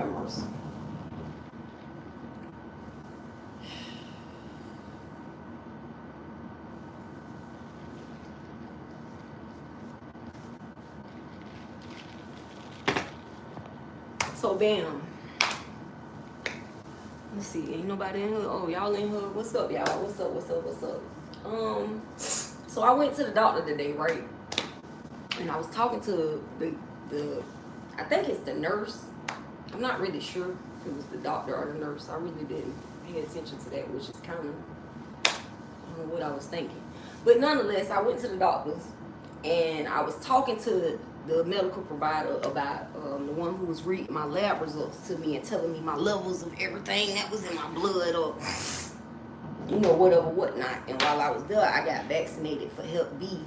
cameras. So bam. Let's see, ain't nobody in here. Oh, y'all in here. What's up, y'all? What's up? What's up? What's up? So I went to the doctor today, right? And I was talking to the I think it's the nurse. I'm not really sure if it was the doctor or the nurse. I really didn't pay attention to that, which is kind of, I don't know what I was thinking. But nonetheless, I went to the doctor's and I was talking to the medical provider about the one who was reading my lab results to me and telling me my levels of everything that was in my blood or, you know, whatever, whatnot. And while I was there, I got vaccinated for Hep B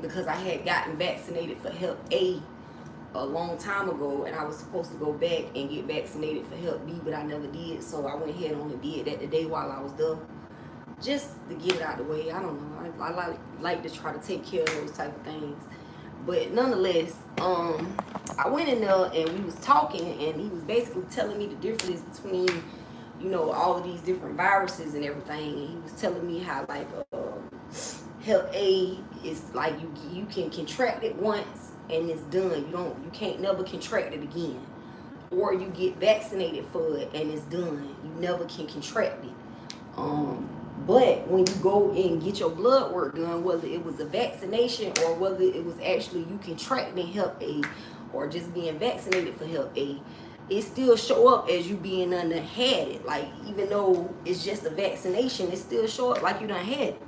because I had gotten vaccinated for Hep A a long time ago, and I was supposed to go back and get vaccinated for Hep B, but I never did. So I went ahead and did that today while I was there, just to get it out of the way. I don't know. I like to try to take care of those type of things. But nonetheless, I went in there and we was talking, and he was basically telling me the difference between, you know, all of these different viruses and everything. And he was telling me how like Hep A is like you can contract it once and it's done. You can't never contract it again. Or you get vaccinated for it and it's done. You never can contract it. But when you go and get your blood work done, whether it was a vaccination or whether it was actually you contracting Hep A or just being vaccinated for Hep A, it still show up as you being had it. Like, even though it's just a vaccination, it still show up like you done had it.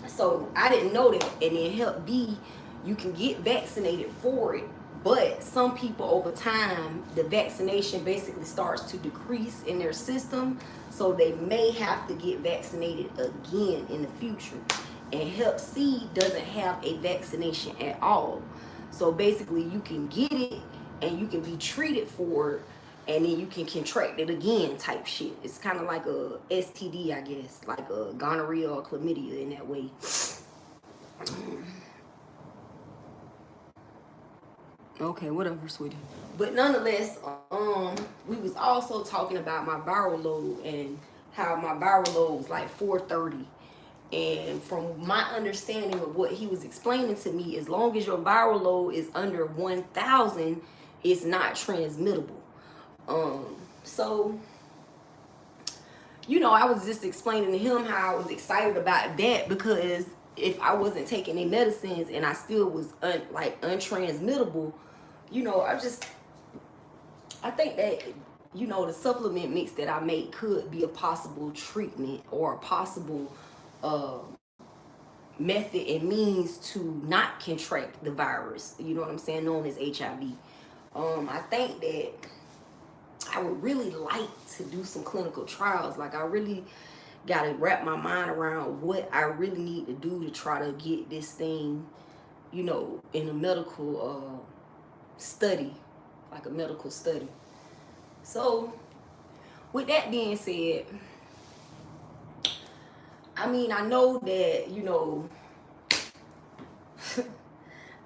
So I didn't know that. And then Hep B, you can get vaccinated for it, but some people over time, the vaccination basically starts to decrease in their system, so they may have to get vaccinated again in the future. And Hep C doesn't have a vaccination at all. So basically you can get it and you can be treated for it, and then you can contract it again type shit. It's kind of like a STD, I guess, like a gonorrhea or chlamydia in that way. Okay, whatever, sweetie. But nonetheless, we was also talking about my viral load and how my viral load was like 430. And from my understanding of what he was explaining to me, as long as your viral load is under 1,000, it's not transmittable. So, you know, I was just explaining to him how I was excited about that, because if I wasn't taking any medicines and I still was untransmittable, you know, I think that, you know, the supplement mix that I make could be a possible treatment or a possible method and means to not contract the virus, you know what I'm saying, known as HIV. I think that I would really like to do some clinical trials. Like, I really got to wrap my mind around what I really need to do to try to get this thing, you know, in a medical study, like a medical study. So, with that being said, I mean, I know that, you know,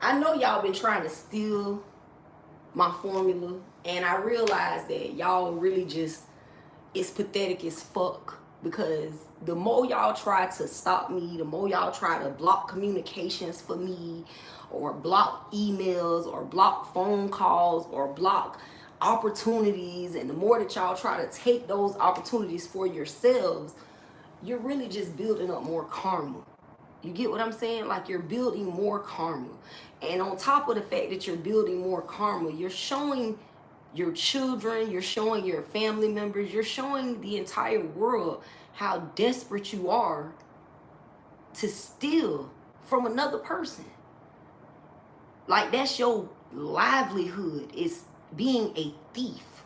I know y'all been trying to steal my formula, and I realize that y'all really just, it's pathetic as fuck, because the more y'all try to stop me, the more y'all try to block communications for me, or block emails, or block phone calls, or block opportunities, and the more that y'all try to take those opportunities for yourselves, you're really just building up more karma. You get what I'm saying? Like, you're building more karma. And on top of the fact that you're building more karma, you're showing your children, you're showing your family members, you're showing the entire world how desperate you are to steal from another person. Like, that's your livelihood, is being a thief.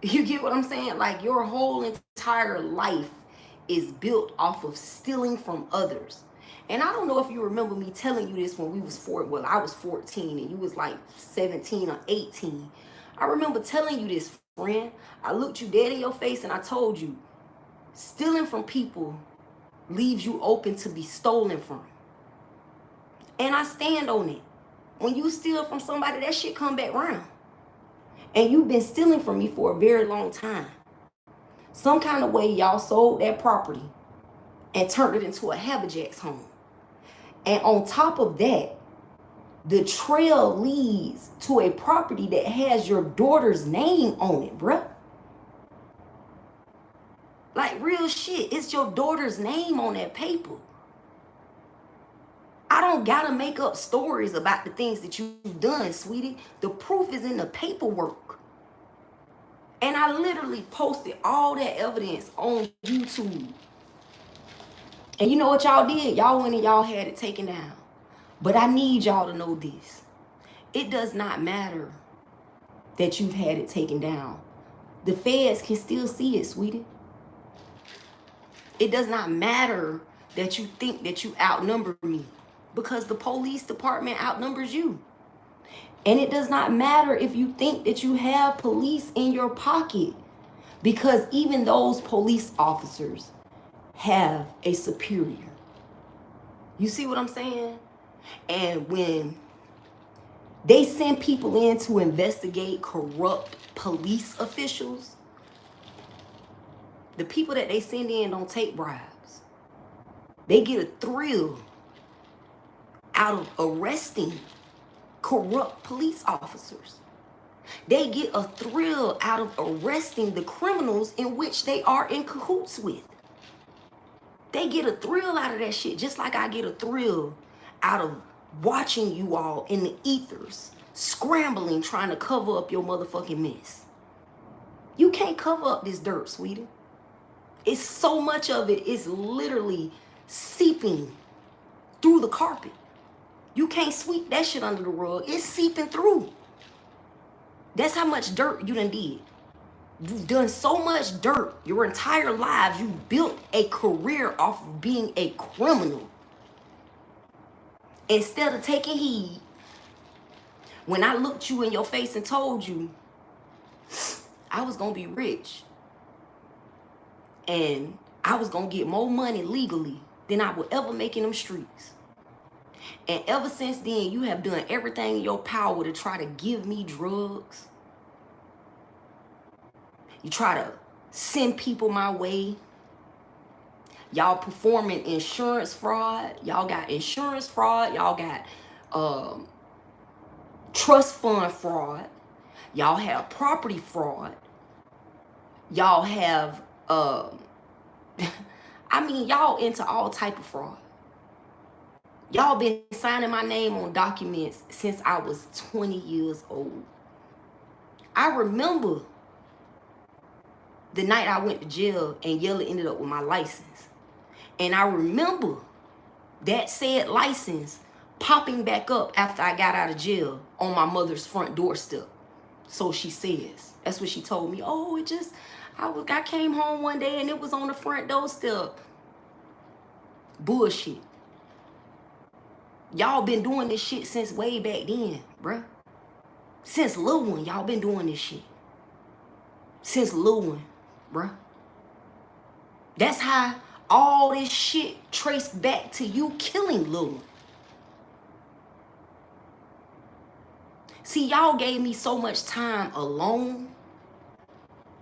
You get what I'm saying? Like, your whole entire life is built off of stealing from others. And I don't know if you remember me telling you this when we was I was 14 and you was like 17 or 18. I remember telling you this, friend. I looked you dead in your face and I told you, stealing from people leaves you open to be stolen from. And I stand on it. when you steal from somebody, that shit come back round. And you've been stealing from me for a very long time. Some kind of way y'all sold that property and turned it into a Haberjack's home. And on top of that, the trail leads to a property that has your daughter's name on it, bruh. Like real shit, it's your daughter's name on that paper. I don't gotta make up stories about the things that you've done, sweetie. The proof is in the paperwork. And I literally posted all that evidence on YouTube. And you know what y'all did? Y'all went and y'all had it taken down. But I need y'all to know this. It does not matter that you've had it taken down. The feds can still see it, sweetie. It does not matter that you think that you outnumber me, because the police department outnumbers you. And it does not matter if you think that you have police in your pocket, because even those police officers have a superior. You see what I'm saying? And when they send people in to investigate corrupt police officials, the people that they send in don't take bribes. They get a thrill out of arresting corrupt police officers. They get a thrill out of arresting the criminals in which they are in cahoots with. They get a thrill out of that shit, just like I get a thrill out of watching you all in the ethers, scrambling, trying to cover up your motherfucking mess. You can't cover up this dirt, sweetie. It's so much of it is literally seeping through the carpet. You can't sweep that shit under the rug. It's seeping through. That's how much dirt you done did. You've done so much dirt your entire lives. You built a career off of being a criminal. Instead of taking heed, when I looked you in your face and told you I was going to be rich and I was going to get more money legally than I would ever make in them streets. And ever since then, you have done everything in your power to try to give me drugs. You try to send people my way. Y'all performing insurance fraud. Y'all got insurance fraud. Y'all got trust fund fraud. Y'all have property fraud. Y'all have, I mean, y'all into all type of fraud. Y'all been signing my name on documents since I was 20 years old. I remember the night I went to jail and Yella ended up with my license. And I remember that said license popping back up after I got out of jail on my mother's front doorstep. So she says. That's what she told me. Oh, it just, I came home one day and it was on the front doorstep. Bullshit. Y'all been doing this shit since way back then, bruh. Since Lil One, y'all been doing this shit. Since Lil One, bruh. That's how all this shit traced back to you killing Lil One. See, y'all gave me so much time alone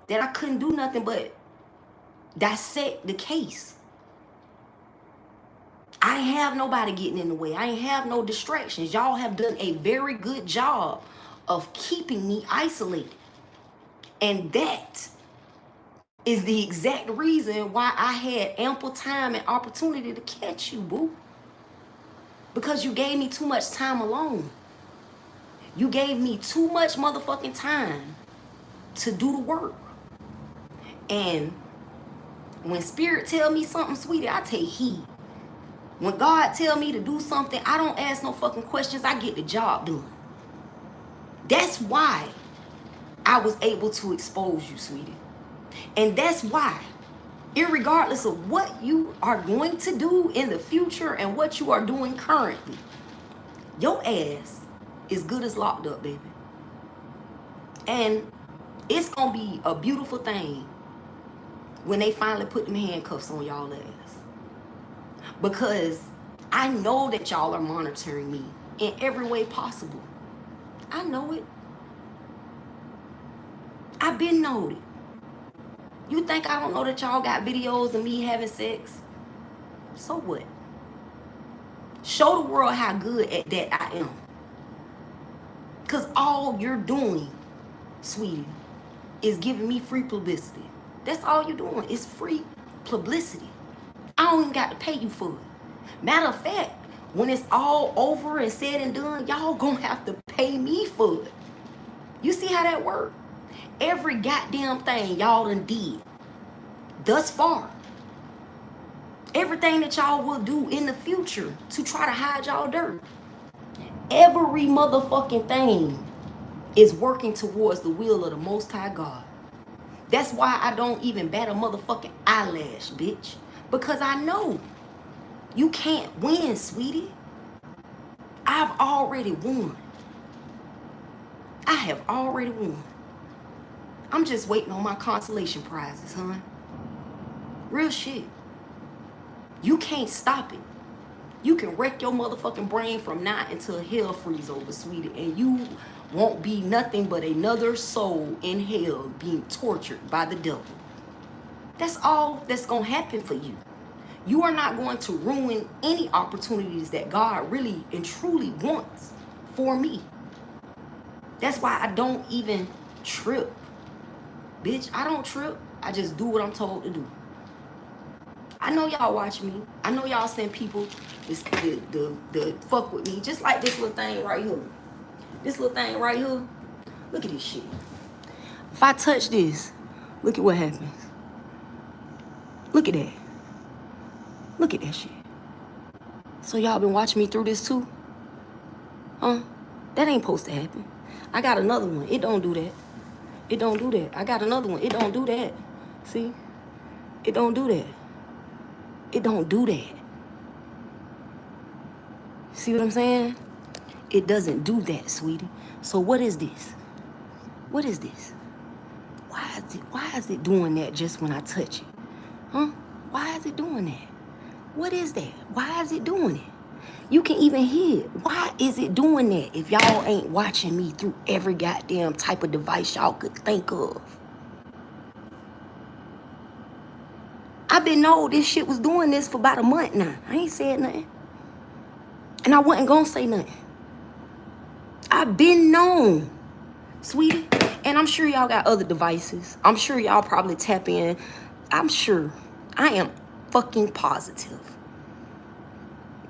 that I couldn't do nothing but dissect the case. I ain't have nobody getting in the way. I ain't have no distractions. Y'all have done a very good job of keeping me isolated. And that is the exact reason why I had ample time and opportunity to catch you, boo. Because you gave me too much time alone. You gave me too much motherfucking time to do the work. And when spirit tell me something, sweetie, I take heed. When God tell me to do something, I don't ask no fucking questions. I get the job done. That's why I was able to expose you, sweetie. And that's why, irregardless of what you are going to do in the future and what you are doing currently, your ass is good as locked up, baby. And it's going to be a beautiful thing when they finally put them handcuffs on y'all ass. Because I know that y'all are monitoring me in every way possible. I know it. I've been know it. You think I don't know that y'all got videos of me having sex? So what? Show the world how good at that I am. Because all you're doing, sweetie, is giving me free publicity. That's all you're doing. It's free publicity. I don't even got to pay you for it. Matter of fact, when it's all over and said and done, y'all gonna have to pay me for it. You see how that works? Every goddamn thing y'all done did thus far, everything that y'all will do in the future to try to hide y'all dirt, every motherfucking thing is working towards the will of the Most High God. That's why I don't even bat a motherfucking eyelash, bitch. Because I know you can't win, sweetie. I've already won. I have already won. I'm just waiting on my consolation prizes, hon. Real shit. You can't stop it. You can wreck your motherfucking brain from now until hell freeze over, sweetie, and you won't be nothing but another soul in hell being tortured by the devil. That's all that's gonna happen for you. You are not going to ruin any opportunities that God really and truly wants for me. That's why I don't even trip. Bitch, I don't trip. I just do what I'm told to do. I know y'all watch me. I know y'all send people to fuck with me. Just like this little thing right here. This little thing right here. Look at this shit. If I touch this, look at what happens. Look at that. Look at that shit. So y'all been watching me through this too? Huh? That ain't supposed to happen. I got another one. It don't do that. It don't do that. I got another one. It don't do that. See? It don't do that. It don't do that. See what I'm saying? It doesn't do that, sweetie. So what is this? What is this? Why is it doing that just when I touch it? Huh? Why is it doing that? What is that? Why is it doing it? You can even hear it. Why is it doing that if y'all ain't watching me through every goddamn type of device y'all could think of? I've been told this shit was doing this for about a month now. I ain't said nothing. And I wasn't gonna say nothing. I've been known, sweetie. And I'm sure y'all got other devices. I'm sure y'all probably tap in. I'm sure. I am fucking positive.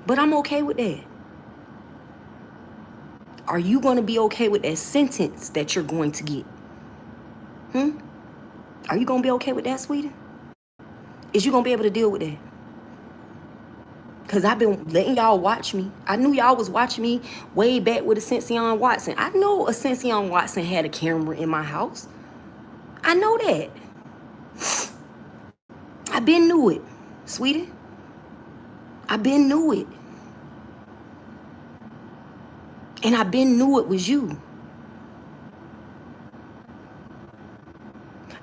But I'm okay with that. Are you gonna be okay with that sentence that you're going to get? Are you gonna be okay with that, sweetie? Is you gonna be able to deal with that? Because I've been letting y'all watch me. I knew y'all was watching me way back with a Sension Watson. I know a Sension Watson had a camera in my house. I know that. I been knew it, sweetie. I been knew it. And I been knew it was you.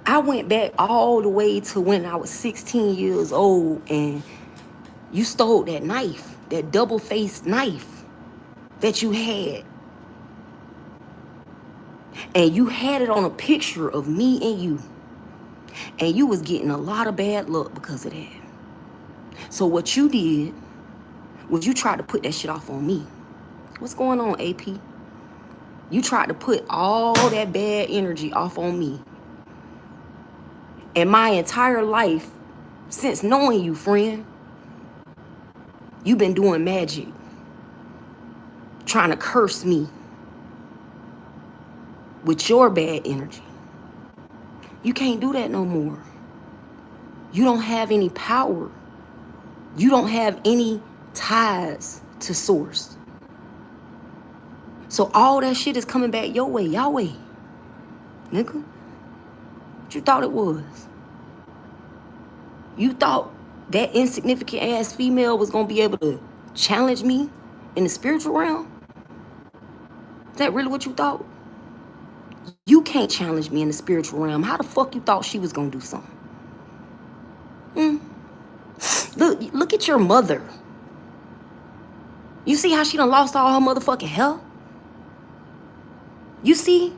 I went back all the way to when I was 16 years old and you stole that knife, that double-faced knife that you had. And you had it on a picture of me and you. And you was getting a lot of bad luck because of that. So what you did was you tried to put that shit off on me. What's going on, AP? You tried to put all that bad energy off on me. And my entire life, since knowing you, friend, you've been doing magic. Trying to curse me with your bad energy. You can't do that no more. You don't have any power. You don't have any ties to source. So all that shit is coming back your way, Yahweh. Nigga. What you thought it was? You thought that insignificant ass female was gonna be able to challenge me in the spiritual realm? Is that really what you thought? You can't challenge me in the spiritual realm. How the fuck you thought she was gonna do something? Look at your mother. You see how she done lost all her motherfucking hair? You see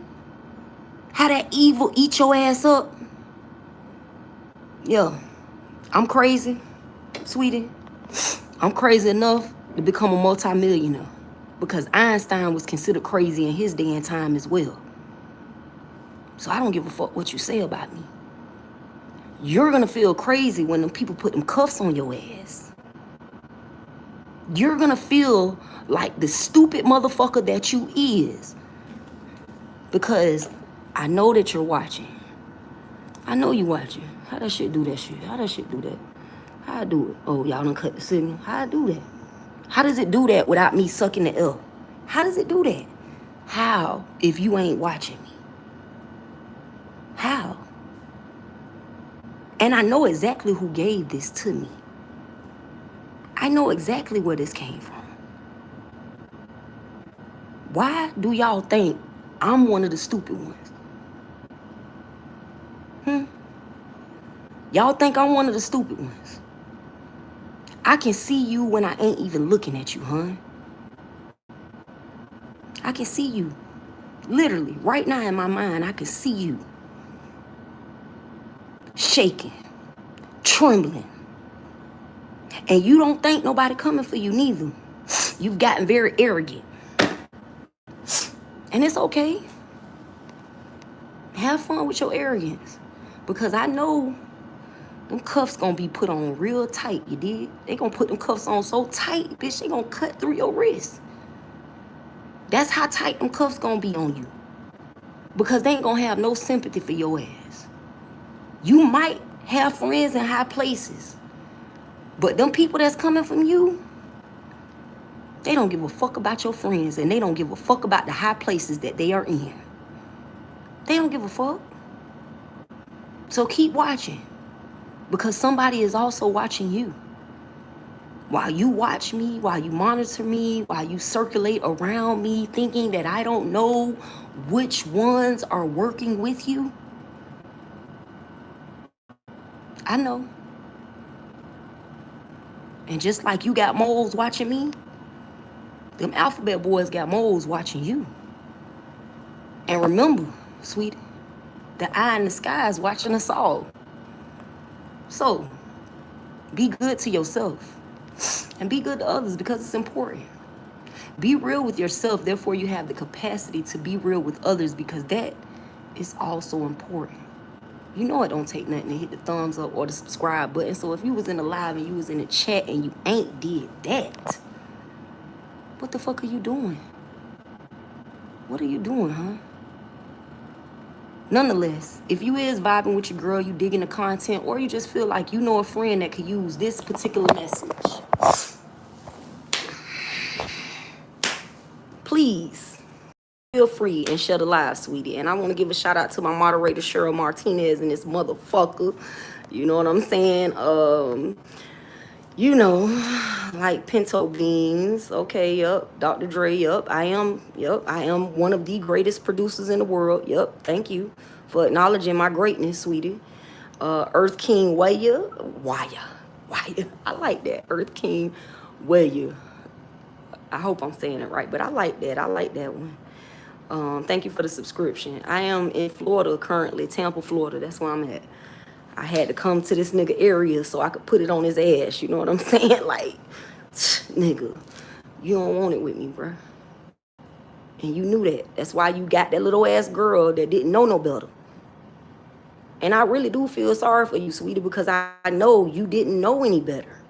how that evil eat your ass up? Yeah, I'm crazy, sweetie. I'm crazy enough to become a multimillionaire because Einstein was considered crazy in his day and time as well. So I don't give a fuck what you say about me. You're gonna feel crazy when them people put them cuffs on your ass. You're gonna feel like the stupid motherfucker that you is because I know that you're watching. I know you watching. How that shit do that shit? How that shit do that? How I do it? Oh, y'all done cut the signal. How I do that? How does it do that without me sucking the L? How does it do that? How if you ain't watching me? How? And I know exactly who gave this to me. I know exactly where this came from. Why do y'all think I'm one of the stupid ones? Y'all think I'm one of the stupid ones? I can see you when I ain't even looking at you, huh? I can see you. Literally, right now in my mind, I can see you. Shaking, trembling. And you don't think nobody coming for you neither. You've gotten very arrogant. And it's okay. Have fun with your arrogance. Because I know them cuffs gonna be put on real tight, you dig? They gonna put them cuffs on so tight, bitch, they gonna cut through your wrist. That's how tight them cuffs gonna be on you. Because they ain't gonna have no sympathy for your ass. You might have friends in high places, but them people that's coming from you, they don't give a fuck about your friends, and they don't give a fuck about the high places that they are in. They don't give a fuck. So keep watching, because somebody is also watching you. While you watch me, while you monitor me, while you circulate around me thinking that I don't know which ones are working with you, I know. And just like you got moles watching me, them alphabet boys got moles watching you. And remember, sweetie, the eye in the sky is watching us all. So, be good to yourself. And be good to others because it's important. Be real with yourself, therefore you have the capacity to be real with others because that is also important. You know it don't take nothing to hit the thumbs up or the subscribe button. So if you was in the live and you was in the chat and you ain't did that, what the fuck are you doing? What are you doing, huh? Nonetheless, if you is vibing with your girl, you digging the content, or you just feel like you know a friend that could use this particular message, please feel free and share the live, sweetie. And I want to give a shout out to my moderator, Cheryl Martinez, and this motherfucker. You know what I'm saying? You know, like pinto beans. Okay, yup. Dr. Dre, yup. I am one of the greatest producers in the world. Yup. Thank you for acknowledging my greatness, sweetie. Earth King Waya. I like that. Earth King Waya. I hope I'm saying it right, but I like that. I like that one. Thank you for the subscription. I am in Florida currently, Tampa, Florida. That's where I'm at. I had to come to this nigga area so I could put it on his ass. You know what I'm saying? Like, nigga, you don't want it with me, bruh. And you knew that. That's why you got that little ass girl that didn't know no better. And I really do feel sorry for you, sweetie, because I know you didn't know any better.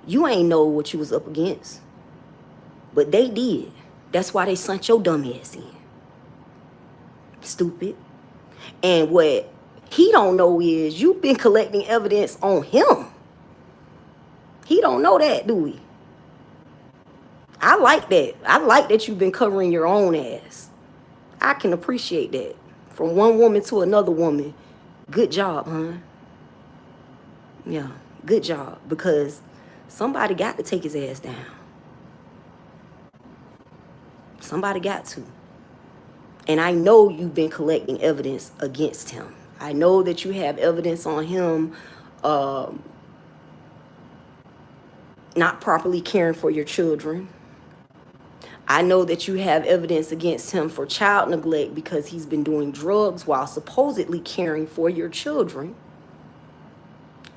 You ain't know what you was up against. But they did. That's why they sent your dumb ass in. Stupid. And what he don't know is you've been collecting evidence on him. He don't know that, do we? I like that. I like that you've been covering your own ass. I can appreciate that. From one woman to another woman. Good job, huh? Yeah, good job. Because somebody got to take his ass down. Somebody got to. And I know you've been collecting evidence against him. I know that you have evidence on him not properly caring for your children. I know that you have evidence against him for child neglect because he's been doing drugs while supposedly caring for your children.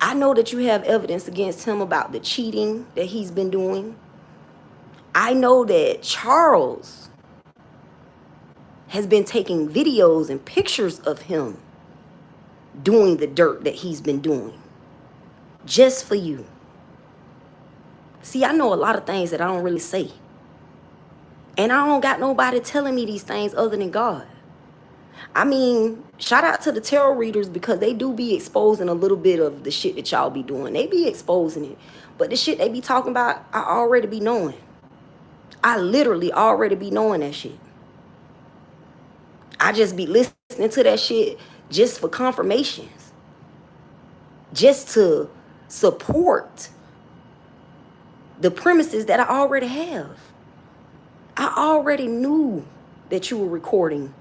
I know that you have evidence against him about the cheating that he's been doing. I know that Charles has been taking videos and pictures of him doing the dirt that he's been doing just for you. See, I know a lot of things that I don't really say. And I don't got nobody telling me these things other than God. I mean, shout out to the tarot readers because they do be exposing a little bit of the shit that y'all be doing. They be exposing it. But the shit they be talking about, I already be knowing. I literally already be knowing that shit. I just be listening to that shit just for confirmations. Just to support the premises that I already have. I already knew that you were recording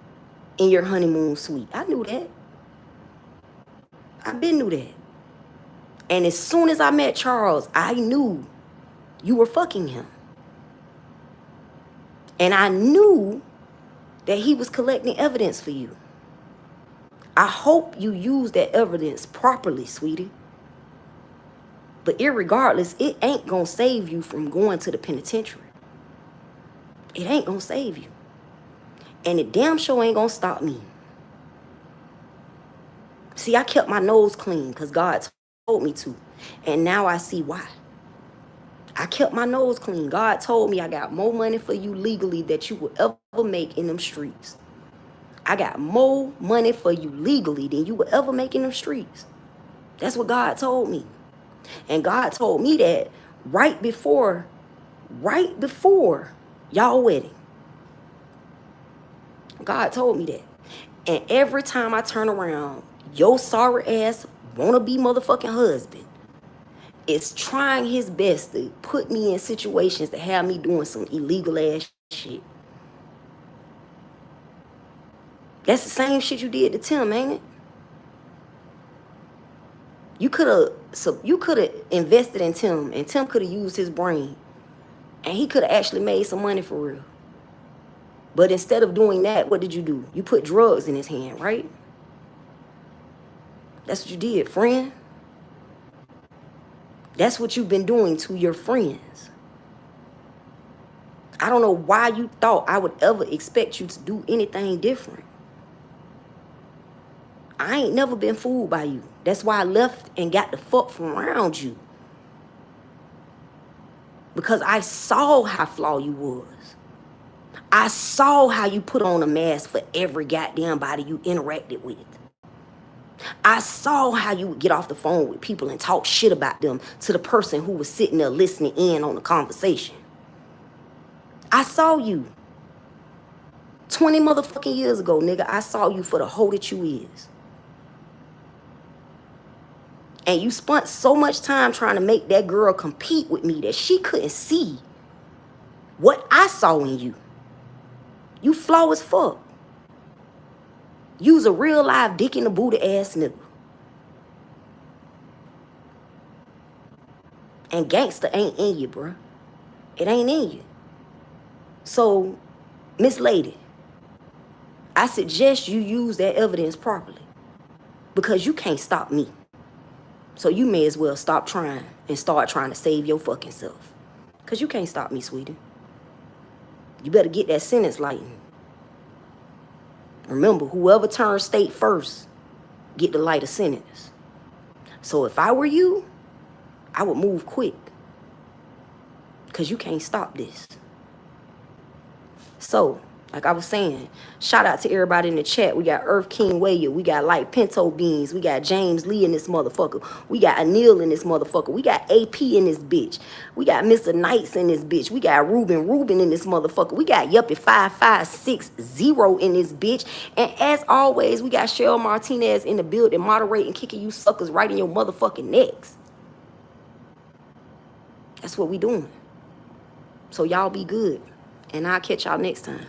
in your honeymoon suite. I knew that. I been knew that. And as soon as I met Charles, I knew you were fucking him. And I knew that he was collecting evidence for you. I hope you use that evidence properly, sweetie. But irregardless, it ain't gonna save you from going to the penitentiary. It ain't gonna save you. And it damn sure ain't gonna stop me. See, I kept my nose clean because God told me to. And now I see why. I kept my nose clean. God told me I got more money for you legally that you will ever make in them streets. I got more money for you legally than you will ever make in them streets. That's what God told me. And God told me that right before y'all wedding. God told me that. And every time I turn around, your sorry ass wanna-be motherfucking husband is trying his best to put me in situations to have me doing some illegal ass shit. That's the same shit you did to Tim, ain't it? You could have invested in Tim, and Tim could have used his brain. And he could have actually made some money for real. But instead of doing that, what did you do? You put drugs in his hand, right? That's what you did, friend. That's what you've been doing to your friends. I don't know why you thought I would ever expect you to do anything different. I ain't never been fooled by you. That's why I left and got the fuck from around you. Because I saw how flawed you was. I saw how you put on a mask for every goddamn body you interacted with. I saw how you would get off the phone with people and talk shit about them to the person who was sitting there listening in on the conversation. I saw you. 20 motherfucking years ago, nigga, I saw you for the hoe that you is. And you spent so much time trying to make that girl compete with me that she couldn't see what I saw in you. You flaw as fuck. You's a real live dick in the booty ass nigga. And gangster ain't in you, bruh. It ain't in you. So, Miss Lady, I suggest you use that evidence properly. Because you can't stop me. So you may as well stop trying and start trying to save your fucking self. Because you can't stop me, sweetie. You better get that sentence lightened. Remember, whoever turns state first, get the lighter sentence. So if I were you, I would move quick. Because you can't stop this. So, like I was saying, shout out to everybody in the chat. We got Earth King Waya. We got Light Pinto Beans. We got James Lee in this motherfucker. We got Anil in this motherfucker. We got AP in this bitch. We got Mr. Knights in this bitch. We got Ruben in this motherfucker. We got Yuppie 5560 in this bitch. And as always, we got Cheryl Martinez in the building, moderating, kicking you suckers right in your motherfucking necks. That's what we doing. So y'all be good. And I'll catch y'all next time.